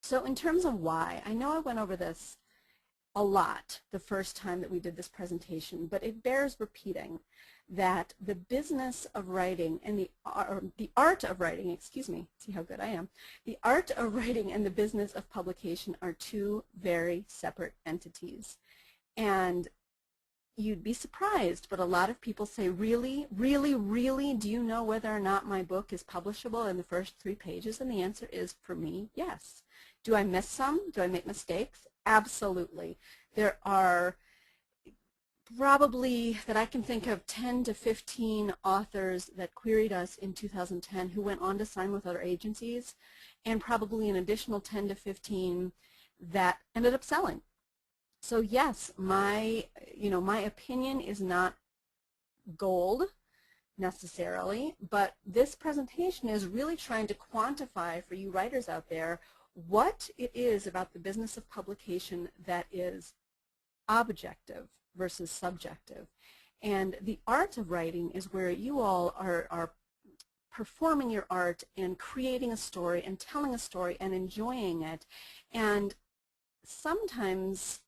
So in terms of why, I know I went over this a lot the first time that we did this presentation, but it bears repeating that the business of writing and the art of writing, excuse me, see how good I am, the art of writing and the business of publication are two very separate entities. And you'd be surprised, but a lot of people say, really, really, really, do you know whether or not my book is publishable in the first 3 pages? And the answer is, for me, yes. Do I miss some? Do I make mistakes? Absolutely. There are probably, that I can think of, 10 to 15 authors that queried us in 2010 who went on to sign with other agencies, and probably an additional 10 to 15 that ended up selling. So yes, my opinion is not gold necessarily, but this presentation is really trying to quantify for you writers out there what it is about the business of publication that is objective versus subjective. And the art of writing is where you all are performing your art and creating a story and telling a story and enjoying it. And sometimes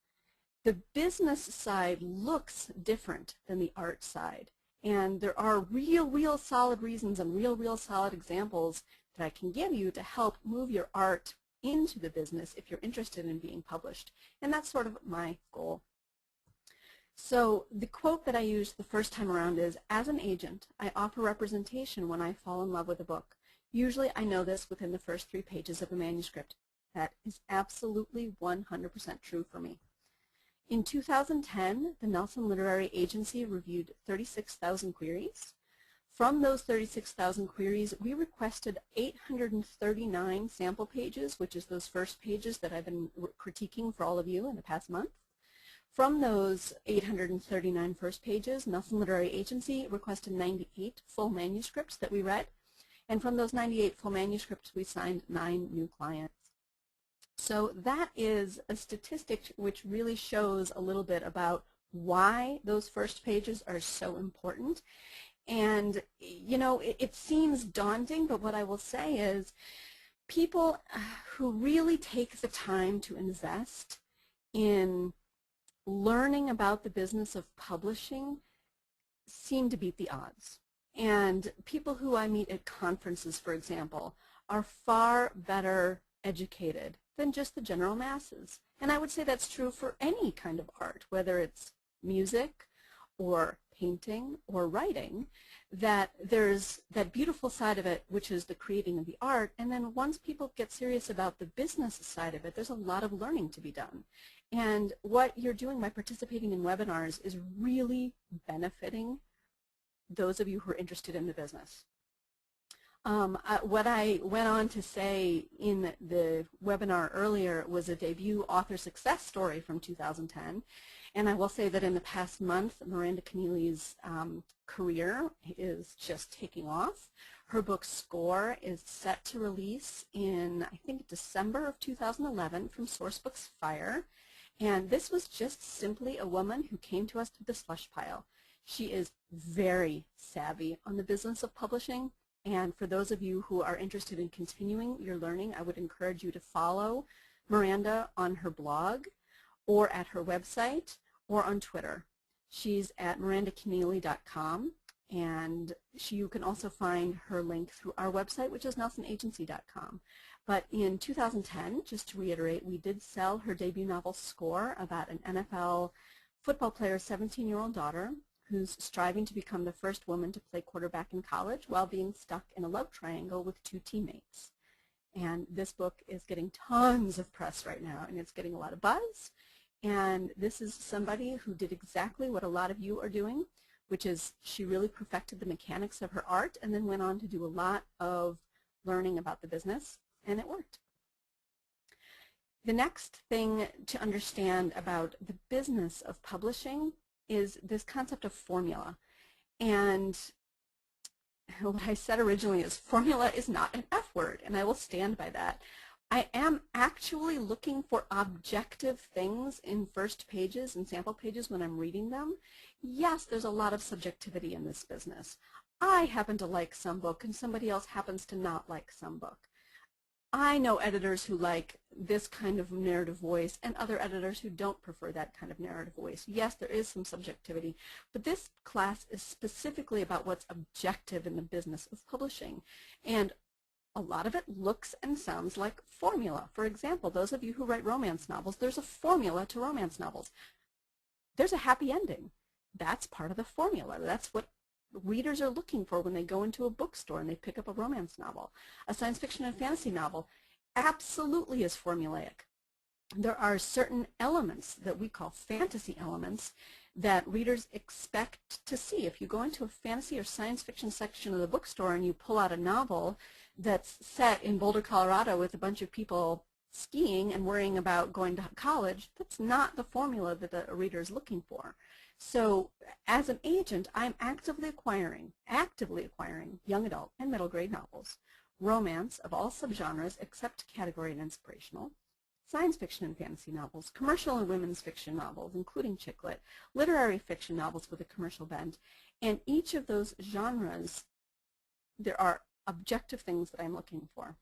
the business side looks different than the art side. And there are real solid reasons and real solid examples that I can give you to help move your art into the business if you're interested in being published. And that's sort of my goal. So the quote that I used the first time around is, as an agent, I offer representation when I fall in love with a book. Usually I know this within the first 3 pages of a manuscript. That is absolutely 100% true for me. In 2010, the Nelson Literary Agency reviewed 36,000 queries. From those 36,000 queries, we requested 839 sample pages, which is those first pages that I've been critiquing for all of you in the past month. From those 839 first pages, Nelson Literary Agency requested 98 full manuscripts that we read. And from those 98 full manuscripts, we signed 9 new clients. So that is a statistic which really shows a little bit about why those first pages are so important. And, you know, it seems daunting, but what I will say is people who really take the time to invest in learning about the business of publishing seem to beat the odds. And people who I meet at conferences, for example, are far better educated than just the general masses. And I would say that's true for any kind of art, whether it's music or painting or writing, that there's that beautiful side of it, which is the creating of the art, and then once people get serious about the business side of it, there's a lot of learning to be done. And what you're doing by participating in webinars is really benefiting those of you who are interested in the business. What I went on to say in the webinar earlier was a debut author success story from 2010. And I will say that in the past month, Miranda Keneally's career is just taking off. Her book Score is set to release in, I think, December of 2011 from Sourcebooks Fire. And this was just simply a woman who came to us through the slush pile. She is very savvy on the business of publishing. And for those of you who are interested in continuing your learning, I would encourage you to follow Miranda on her blog or at her website or on Twitter. She's at mirandakeneally.com, and you can also find her link through our website, which is nelsonagency.com. But in 2010, just to reiterate, we did sell her debut novel Score, about an NFL football player's 17-year-old daughter who's striving to become the first woman to play quarterback in college while being stuck in a love triangle with 2 teammates. And this book is getting tons of press right now, and it's getting a lot of buzz. And this is somebody who did exactly what a lot of you are doing, which is she really perfected the mechanics of her art and then went on to do a lot of learning about the business, and it worked. The next thing to understand about the business of publishing is this concept of formula. And what I said originally is formula is not an F word, and I will stand by that. I am actually looking for objective things in first pages and sample pages when I'm reading them. Yes, there's a lot of subjectivity in this business. I happen to like some book and somebody else happens to not like some book. I know editors who like this kind of narrative voice and other editors who don't prefer that kind of narrative voice. Yes, there is some subjectivity, but this class is specifically about what's objective in the business of publishing. And a lot of it looks and sounds like formula. For example, those of you who write romance novels, there's a formula to romance novels. There's a happy ending. That's part of the formula. That's what readers are looking for when they go into a bookstore and they pick up a romance novel. A science fiction and fantasy novel absolutely is formulaic. There are certain elements that we call fantasy elements that readers expect to see. If you go into a fantasy or science fiction section of the bookstore and you pull out a novel that's set in Boulder, Colorado with a bunch of people skiing and worrying about going to college, that's not the formula that the reader is looking for. So as an agent, I'm actively acquiring young adult and middle grade novels, romance of all subgenres except category and inspirational, science fiction and fantasy novels, commercial and women's fiction novels, including chick lit, literary fiction novels with a commercial bent, and each of those genres, there are objective things that I'm looking for.